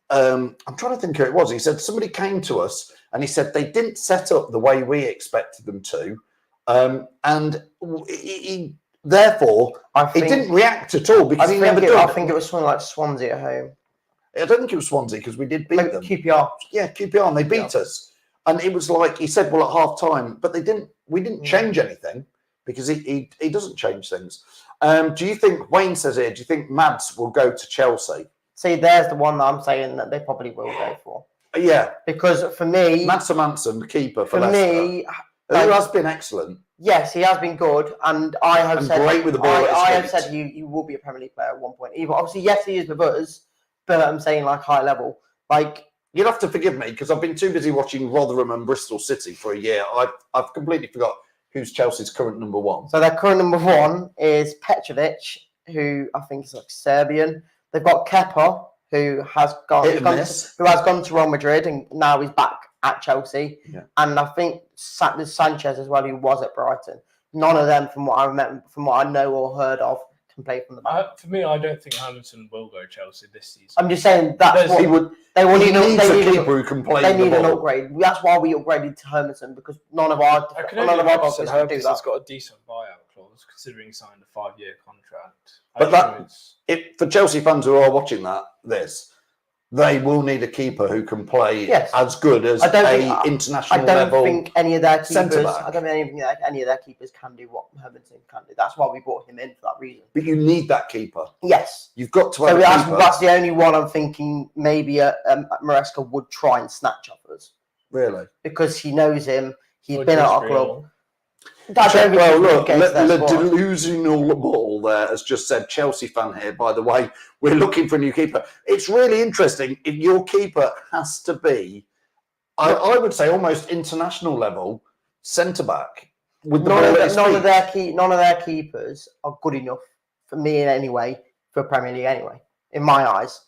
I'm trying to think who it was. He said somebody came to us and he said they didn't set up the way we expected them to. And he therefore, he didn't react at all because he never did. I think it was something like Swansea at home. I don't think it was Swansea because we did beat them. QPR. Yeah, QPR, and they beat us. And it was like he said, well, at half time, but we didn't change anything because he doesn't change things. Do you think, Wayne says here, do you think Mads will go to Chelsea? See, there's the one that I'm saying that they probably will go for. Yeah. Because for me... Mads Manson, the keeper for Leicester. Me, who has been excellent. Yes, he has been good. And I have said... great with the ball I have said he will be a Premier League player at one point. Obviously, yes, he is with us, but I'm saying like high level. Like... You'll have to forgive me because I've been too busy watching Rotherham and Bristol City for a year. I've completely forgot who's Chelsea's current number one. So their current number one is Petrovic, who I think is like Serbian. They've got Kepa, who has gone to Real Madrid and now he's back at Chelsea. Yeah. And I think there's Sanchez as well, who was at Brighton. None of them, from what I remember, from what I know or heard of, can play from the back. For me, I don't think Hamilton will go Chelsea this season. I'm just saying that's what he would. They will need a keeper who can play. They need an upgrade. That's why we upgraded to Hermanson because none of our goalkeepers can do that. He's got a decent buyout clause considering he signed a 5-year contract. But for Chelsea fans who are watching they will need a keeper who can play as good as international level. I don't think any of their keepers can do what Hermanson can do. That's why we brought him in for that reason. But you need that keeper. Yes, you've got to have a keeper. That's the only one I'm thinking maybe Maresca would try and snatch off us. Really? Because he knows him. He's been at our club. Well, look, the delusional ball there has just said, Chelsea fan here, by the way, we're looking for a new keeper. It's really interesting if your keeper has to be, I would say, almost international level centre-back. None of their keepers are good enough for me in any way, for Premier League anyway, in my eyes.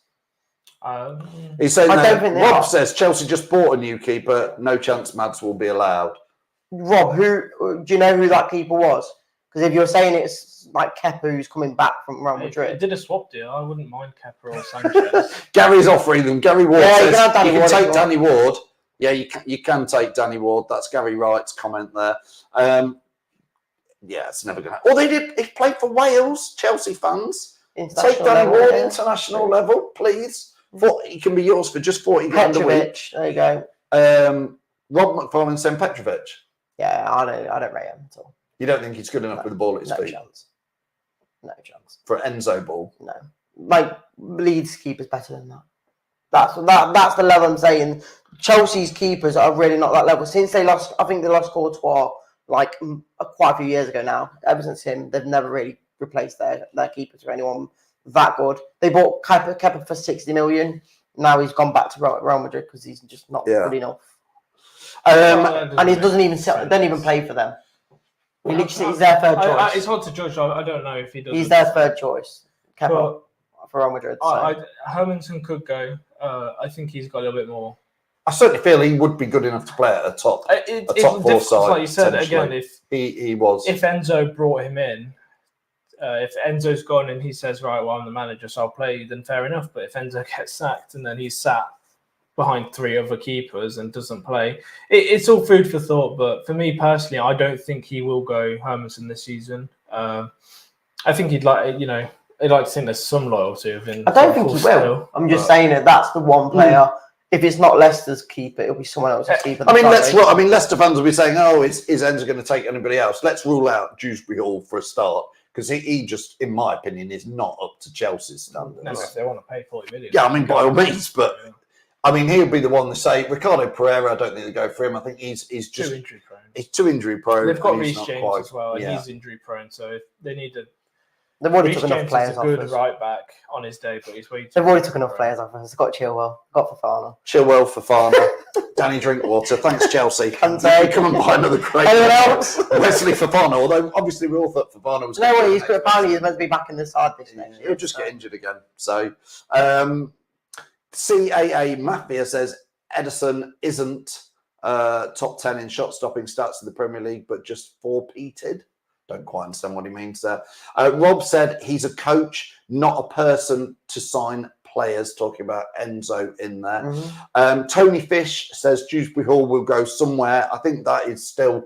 He's saying Rob says Chelsea just bought a new keeper, no chance Mads will be allowed. Rob, do you know who that keeper was? Because if you're saying it's like Kepa who's coming back from Real Madrid. It did a swap deal. I wouldn't mind Kepa or Sanchez. Gary's offering them. Gary Ward says you can take Danny Ward. Yeah, you can take Danny Ward. That's Gary Wright's comment there. Yeah, it's never going to happen. Well, he played for Wales, Chelsea fans. Take Danny Ward, international level, please. He can be yours for just 40 grand a week. There you go. Rob McFarlane saying Petrovic. Yeah, I don't rate him at all. You don't think he's good enough with the ball at his feet? No chance. For Enzo ball? No. Like, Leeds keeper's better than that. That's the level I'm saying. Chelsea's keepers are really not that level. Since they lost, I think they lost Courtois like quite a few years ago now. Ever since him, they've never really replaced their keepers or anyone that good. They bought Kepa for 60 million. Now he's gone back to Real Madrid because he's just not good enough. And he don't even play for them. He's their third choice. It's hard to judge. I don't know if he does. He's their third choice. Kepa for Real Madrid. Hermanson could go. I think he's got a little bit more. I certainly feel he would be good enough to play at a top four side. Like you said again, if Enzo brought him in, if Enzo's gone and he says, right, well, I'm the manager, so I'll play, then fair enough. But if Enzo gets sacked and then he's sat behind 3 other keepers and doesn't play, it's all food for thought. But for me personally, I don't think he will go Hermanson this season. I think he'd like to think there's some loyalty within. I don't think he will. I'm just saying that that's the one player. If it's not Leicester's keeper, it'll be someone else's keeper. Leicester fans will be saying, "Oh, is Enzo going to take anybody else?" Let's rule out Dewsbury Hall for a start because he just, in my opinion, is not up to Chelsea's standards. No, if they want to pay 40 million. Yeah, I mean by all means, but I mean he'll be the one to say Ricardo Pereira. I don't think they go for him. I think he's just too injury prone. He's too injury prone. They've got Reece James as well, and he's injury prone. So if they need a. They've already took enough players off. He's a good right back on his day, but he's way too. They've already took enough players off. They've got Chilwell, got Fofana. Danny Drinkwater. Thanks, Chelsea. Come and buy another crate. Anyone else? Wesley Fofana, although obviously we all thought Fofana was. No, apparently he's meant to be back in the side this next year. He'll just get injured again. So, CAA Mafia says Edison isn't top 10 in shot-stopping stats in the Premier League, but just four-peated. Don't quite understand what he means there. Rob said he's a coach, not a person to sign players, talking about Enzo in there. Mm-hmm. Tony Fish says Dewsbury Hall will go somewhere. I think that is still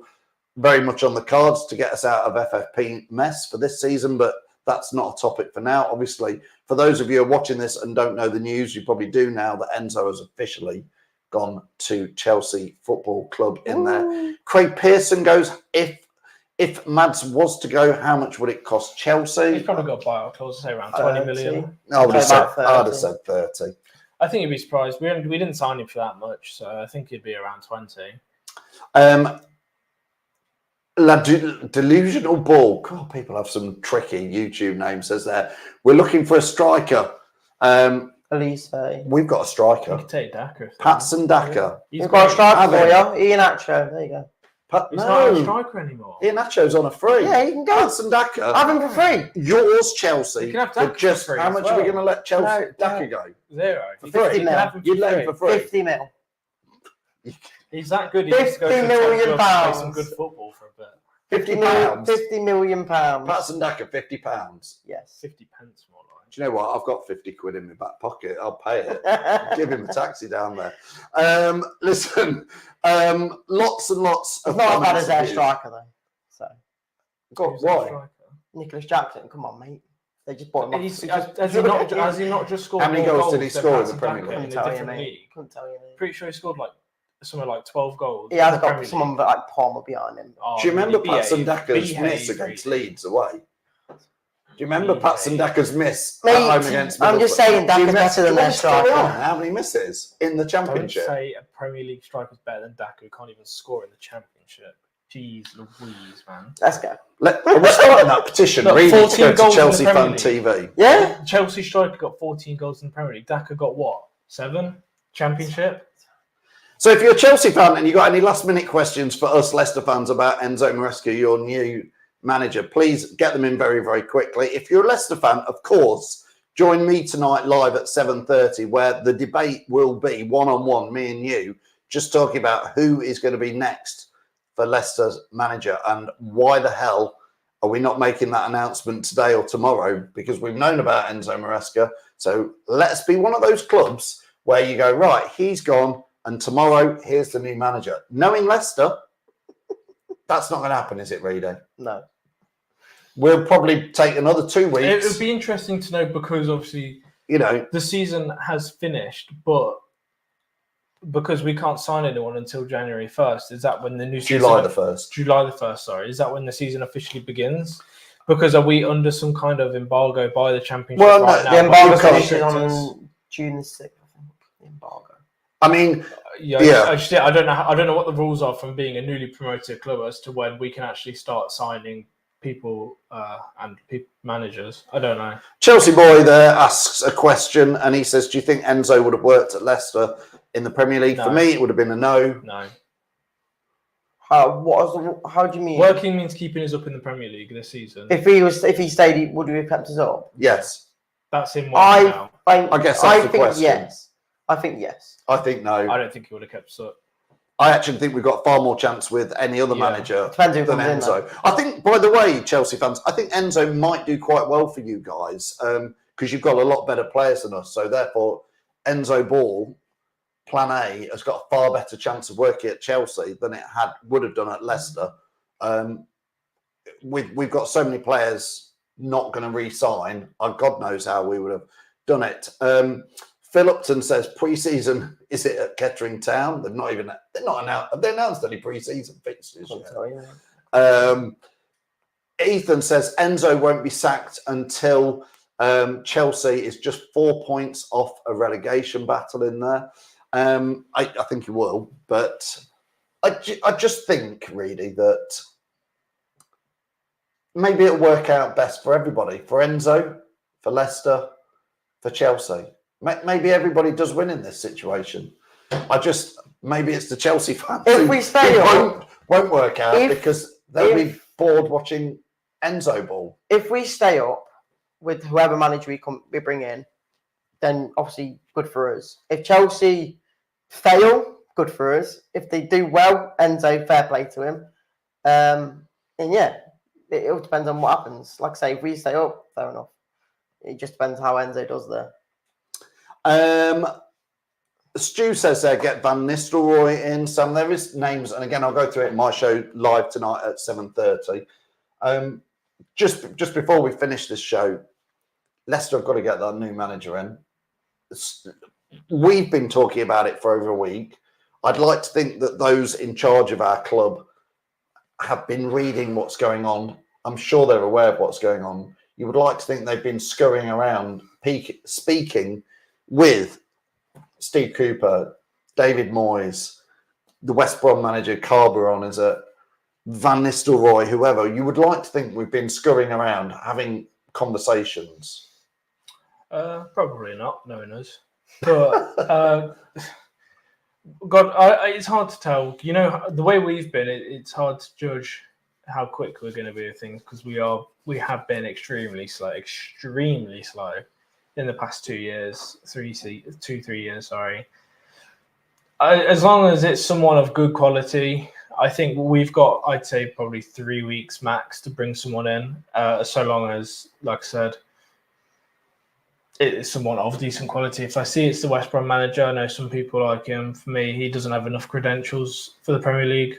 very much on the cards to get us out of FFP mess for this season, but that's not a topic for now. Obviously, for those of you who are watching this and don't know the news, you probably do now that Enzo has officially gone to Chelsea Football Club in there. Craig Pearson goes, if Mads was to go, how much would it cost Chelsea? He's probably got a buyout clause, say around 20 million. I would have said 30. I think you'd be surprised. We didn't sign him for that much, so I think he'd be around 20. Delusional Ball. God, people have some tricky YouTube names, says there. We're looking for a striker. Elise. We've got a You striker. could take Daka. Patson Daka. You've got a striker for you. Ian Acho. There you go. He's not a striker anymore. Ian Acho's on a free. Yeah, you can go. Patson Daka. Have him for free. Yours, Chelsea. You can have but Daka just for free how as much well. are we going to let Chelsea No, Daka go? 0. For 50 free. mil. You'd let him for free. 50 mil. He's that good. He needs to go 50 to million the top club and play some pounds. good football for a bit. 50 pounds. 50 million pounds. Patson Daka, £50. Yes. 50 pence more like. Do you know what? I've got 50 quid in my back pocket. I'll pay it. Give him a taxi down there. Listen, lots and lots of It's not as bad as their comments. striker, though. So, God, Who's their why? striker? Nicholas Jackson, come on, mate. They just bought him off. Has he not just scored How many more goals did he than score in the Patson Premier Daka League? in a Couldn't tell you, different mate. league? Couldn't tell you, mate. Pretty sure he scored like something like 12 goals. He has in the got Premier someone League. but like Palmer behind him. Oh, Do you remember really? Patson Daka's Behave, miss against really. Leeds away? Do you remember Behave. Patson Daka's miss Mate, at home against I'm just Middlesbrough? saying Do you Daka's better than do you their want me to carry striker. on how many misses in the Don't Championship? say a Premier League striker's better than Daka who can't even score in the Championship. Jeez Louise, man. Let's go. We're starting that petition. Look, Read it 14 to go to goals in Chelsea the Fan Premier TV. Yeah? Chelsea striker got 14 goals in the Premier League. Daka got what? 7? Championship? So if you're a Chelsea fan and you've got any last minute questions for us Leicester fans about Enzo Maresca, your new manager, please get them in very, very quickly. If you're a Leicester fan, of course, join me tonight live at 7:30 where the debate will be one-on-one, me and you, just talking about who is going to be next for Leicester's manager and why the hell are we not making that announcement today or tomorrow, because we've known about Enzo Maresca. So let's be one of those clubs where you go, right, he's gone, and tomorrow, here's the new manager. Knowing Leicester, that's not going to happen, is it, Reedy? No. We'll probably take another 2 It weeks. would be interesting to know because obviously You know, the season has finished, but because we can't sign anyone until January 1st, is that when the new season... July the 1st. July the 1st, sorry. Is that when the season officially begins? Because are we under some kind of embargo by the Championship Well, right no, now? The embargo because- finishes on June the 6th, I think. The embargo. I mean, Yeah. I don't know what the rules are from being a newly promoted club as to when we can actually start signing people and managers. I don't know. Chelsea boy there asks a question and he says, do you think Enzo would have worked at Leicester in the Premier League? No. For me, it would have been a no. No. How do you mean? Working means keeping us up in the Premier League this season. If he stayed, would we have kept us up? Yes. That's in one now. I guess that's the think question. yes. I think yes. I think no. I don't think he would have kept us up. I actually think we've got far more chance with any other manager Depends who than comes in, Enzo. I think, by the way, Chelsea fans, I think Enzo might do quite well for you guys because you've got a lot better players than us. So therefore, Enzo Ball, Plan A, has got a far better chance of working at Chelsea than it would have done at Leicester. We've got so many players not going to re-sign. God knows how we would have done it. Phil Upton says pre-season, is it at Kettering Town? They're not announced. Have they announced any pre-season fixtures yet? Ethan says Enzo won't be sacked until Chelsea is just 4 points off a relegation battle in there. I think he will, but I just think, really, that maybe it'll work out best for everybody, for Enzo, for Leicester, for Chelsea. Maybe everybody does win in this situation. Maybe it's the Chelsea fans If we stay up, won't work out because they'll be bored watching Enzo ball. If we stay up with whoever manager we bring in, then obviously good for us. If Chelsea fail, good for us. If they do well, Enzo, fair play to him. And yeah, it all depends on what happens. Like I say, if we stay up, fair enough. It just depends how Enzo does there. Stu says get Van Nistelrooy in. Sam, there is names, and again, I'll go through it in my show live tonight at 7:30. Just before we finish this show, Leicester have got to get that new manager in. We've been talking about it for over a week. I'd like to think that those in charge of our club have been reading what's going on. I'm sure they're aware of what's going on. You would like to think they've been scurrying around, speaking with Steve Cooper, David Moyes, the West Brom manager, Carberon, is it Van Nistelrooy, whoever. You would like to think we've been scurrying around, having conversations. Probably not, knowing us. But it's hard to tell. You know, the way we've been, it's hard to judge how quick we're going to be with things because we have been extremely slow in the past 2 years, 3 years. Sorry. As long as it's someone of good quality, I think we've got, I'd say, probably 3 weeks max to bring someone in. So long as, like I said, it's someone of decent quality. If I see it's the West Brom manager, I know some people like him. For me, he doesn't have enough credentials for the Premier League.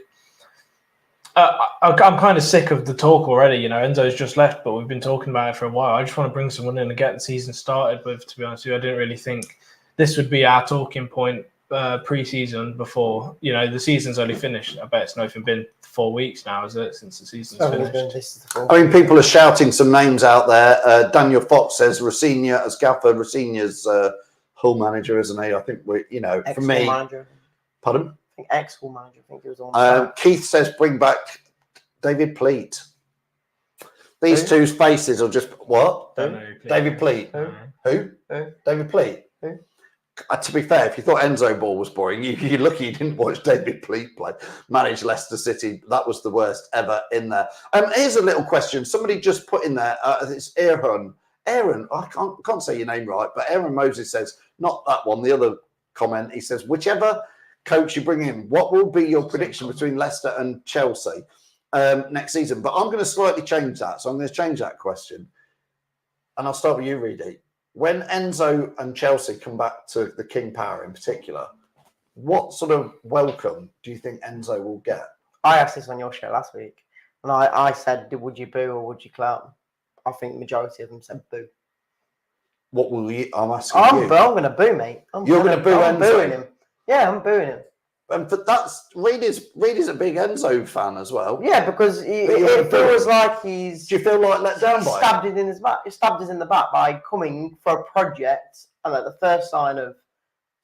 I'm kind of sick of the talk already. You know, Enzo's just left, but we've been talking about it for a while. I just want to bring someone in and get the season started with, to be honest with you. I didn't really think this would be our talking point pre-season before, you know, the season's only finished. I bet it's not even been 4 weeks now, is it, since the season's finished? I mean, people are shouting some names out there. Daniel Fox says Rosinha as gaffer. Rosinha's Hull manager, isn't he? I think for me. Manager. Pardon? Ex-Hull manager. I think he was on. Keith says bring back David Pleat. These two's faces are just what? David Pleat. Who? David Pleat. Who? To be fair, if you thought Enzo Ball was boring, you're lucky you didn't watch David Pleat play. Manage Leicester City. That was the worst ever in there. Here's a little question. Somebody just put in there, it's Aaron, I can't say your name right, but Aaron Moses says, not that one, the other comment, he says, whichever coach you bring in, what will be your prediction between Leicester and Chelsea next season? But I'm going to slightly change that. So I'm going to change that question. And I'll start with you, Reedy. When Enzo and Chelsea come back to the King Power in particular, what sort of welcome do you think Enzo will get? I asked this on your show last week, and I said, would you boo or would you clown? I think the majority of them said boo. What will you? I'm asking you. I'm going to boo, mate. You're going to boo Enzo? I'm booing him. Yeah, I'm booing him. But that's Reedy's a big Enzo fan as well. Yeah, because it feels like he's. Do you feel like let down by stabbed it in his back? Stabbed us in the back by coming for a project, and at the first sign of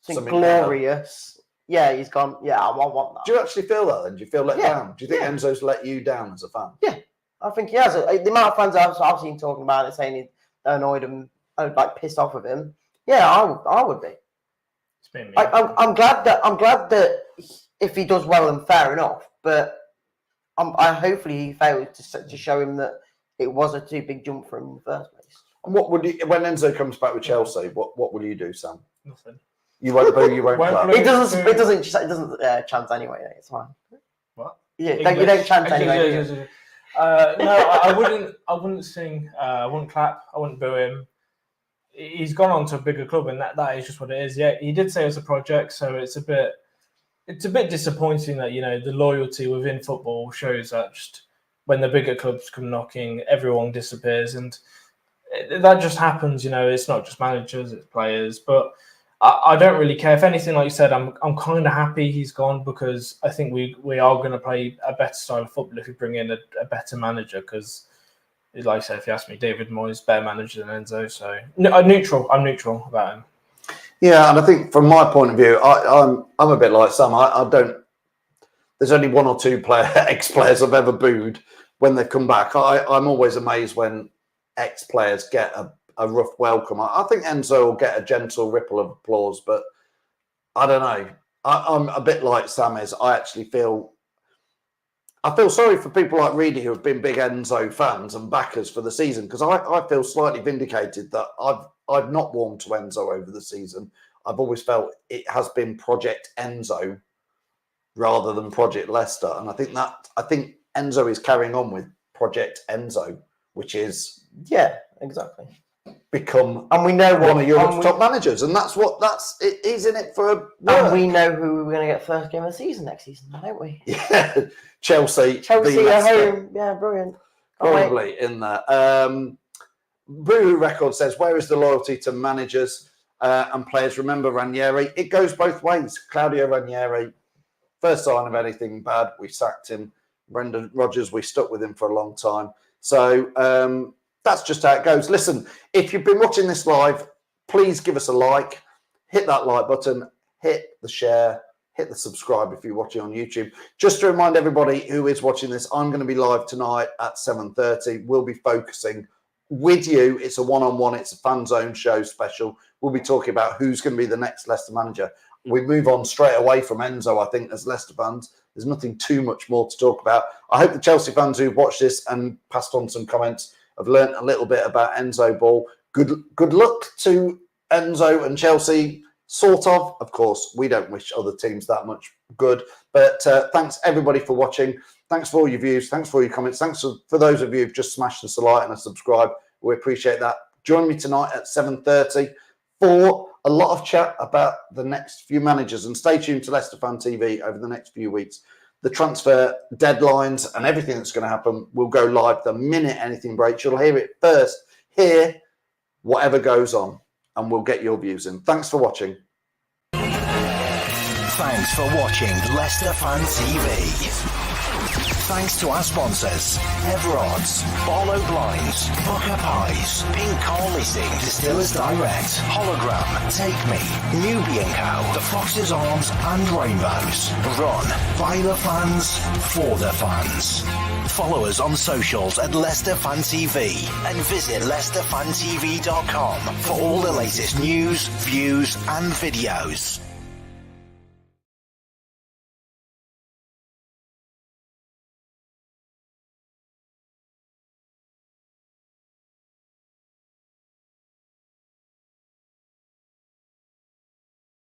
something glorious, he's gone. Yeah, I want that. Do you actually feel that? Then do you feel let down? Do you think Enzo's let you down as a fan? Yeah, I think he has. The amount of fans I've seen talking about it, saying they're annoyed and like pissed off with him. Yeah, I would be. I'm glad that if he does well, then fair enough. But hopefully he failed to show him that it was a too big jump for him in the first place. And what would you, when Enzo comes back with Chelsea? What will you do, Sam? Nothing. You won't boo. You won't clap. It doesn't chant anyway. It's fine. What? Yeah, you don't chant anyway. No, I wouldn't sing. I wouldn't clap. I wouldn't boo him. He's gone on to a bigger club, and that is just what it is. Yeah, he did say it's a project, so it's a bit disappointing that, you know, the loyalty within football shows that just when the bigger clubs come knocking, everyone disappears, and that just happens. You know, it's not just managers, it's players. But I don't really care. If anything, like you said, I'm kind of happy he's gone, because I think we are going to play a better style of football if we bring in a better manager, because, like I said, if you ask me, David Moyes better manager than Enzo. So I'm neutral about him. Yeah, and I think from my point of view, I'm a bit like Sam. I don't. There's only one or two ex-players I've ever booed when they've come back. I'm always amazed when ex-players get a rough welcome. I think Enzo will get a gentle ripple of applause, but I don't know. I'm a bit like Sam is. I actually feel I feel sorry for people like Reedy who have been big Enzo fans and backers for the season, because I feel slightly vindicated that I've not warmed to Enzo over the season. I've always felt it has been Project Enzo rather than Project Leicester, and I think Enzo is carrying on with Project Enzo, which is exactly become, and we know one of Europe's top managers, and he's in it for work. And we know who we're going to get first game of the season next season, don't we? Yeah, Chelsea at home, yeah, brilliant. Probably in there. Boo Record says, where is the loyalty to managers and players? Remember Ranieri? It goes both ways. Claudio Ranieri, first sign of anything bad, we sacked him. Brendan Rodgers, we stuck with him for a long time. So that's just how it goes. Listen, if you've been watching this live, please give us a like. Hit that like button. Hit the share. Hit the subscribe if you're watching on YouTube. Just to remind everybody who is watching this, I'm going to be live tonight at 7:30. We'll be focusing with you. It's a one-on-one. It's a fan zone show special. We'll be talking about who's going to be the next Leicester manager. We move on straight away from Enzo, I think, as Leicester fans. There's nothing too much more to talk about. I hope the Chelsea fans who've watched this and passed on some comments have learnt a little bit about Enzo Ball. Good luck to Enzo and Chelsea. Sort of. Of course, we don't wish other teams that much good. But thanks, everybody, for watching. Thanks for all your views. Thanks for all your comments. Thanks for those of you who've just smashed us a like and a subscribe. We appreciate that. Join me tonight at 7:30 for a lot of chat about the next few managers. And stay tuned to Leicester Fan TV over the next few weeks. The transfer deadlines and everything that's going to happen will go live the minute anything breaks. You'll hear it first here, whatever goes on. And we'll get your views in. Thanks for watching. Thanks for watching Leicester Fan TV. Thanks to our sponsors, Everod's, Barlow Blinds, Booker Pies, Pink Car Leasing, Distillers Direct, Hologram, Take Me, Nubian Cow, The Fox's Arms and Rainbows. Run by the fans, for the fans. Follow us on socials at Leicester Fan TV and visit LeicesterFanTV.com for all the latest news, views and videos.